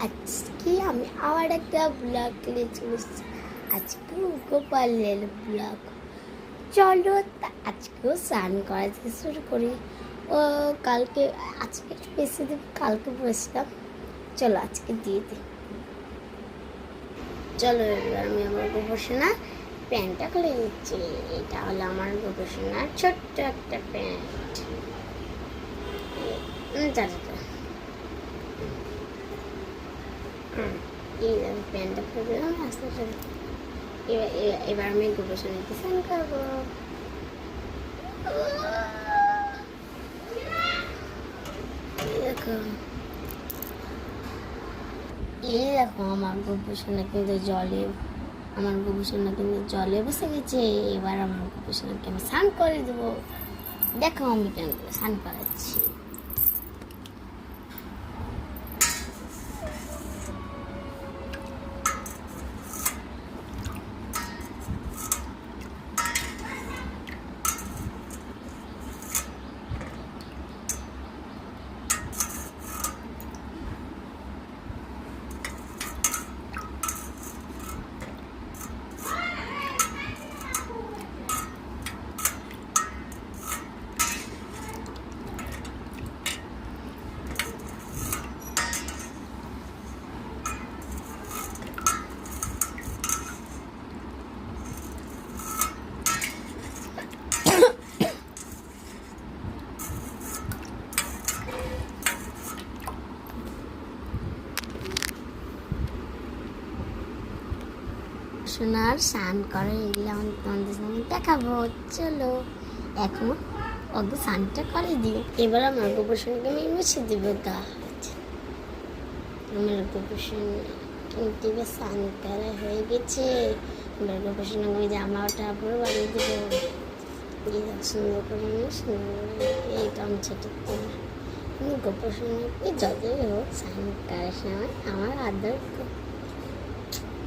আজকে আমি আবার একটা ব্লগ নিয়ে চলে এসেছি। আজকে গোপালের ব্লগ। চলো আজকেও স্নান করা থেকে শুরু করি। ও কালকে আজকে একটু বেশি দিন কালকে বসলাম, চলো আজকে দিয়ে দিই। চলো এবার আমি আমার গোপসোনা প্যান্টটা খুলে নিচ্ছি। এটা হলো আমার গোপসোনার ছোট্ট একটা প্যান্ট। এই প্যান্টটা খুলে দিলাম আস্তে আস্তে। এবার আমি গোপসোনাকে স্নান করবো। দেখো আমার গোপসোনা কিন্তু জলে বসে গেছে। এবার আমার গোপসোনাকে আমি স্নান করে দেবো। দেখো আমি কেন স্নান করাচ্ছি। সোনার স্নান করে এগুলো তোমাদের সঙ্গে দেখাবো। চলো এখন ওকে স্নানটা করে দিই। এবার আমার গোপসোনাকে আমি মুছে দেবো গা হাত। আমার গোপসোনা স্নান করা হয়ে গেছে। এবার গোপসোনাকে আমি জামাটা পুরো বানিয়ে দেবো। সুন্দর করে এই গামছাটা গোপসোনাকে যতই হোক স্নান করার সময় আমার আদর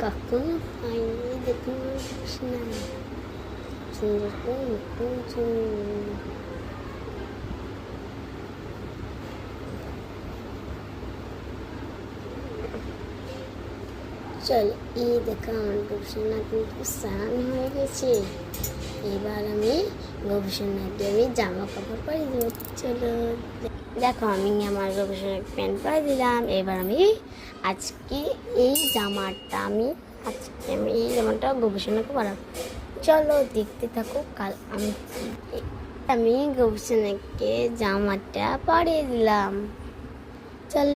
কখনো হয়নি। দেখুন না সুন্দর করে চল এই দেখো আমার গোপসোনা কিন্তু স্নান হয়ে গেছে। এবার আমি গোপসোনাকে জামা কাপড় পরে দেবো। চলো দেখো আমি আমার গোপসোনাকে প্যান্ট পরে দিলাম। এবার আমি আজকে এই জামাটা গোপসোনাকে পরাবো। চলো দেখতে থাকো। কাল আমি গোপসোনাকে জামাটা পরিয়ে দিলাম।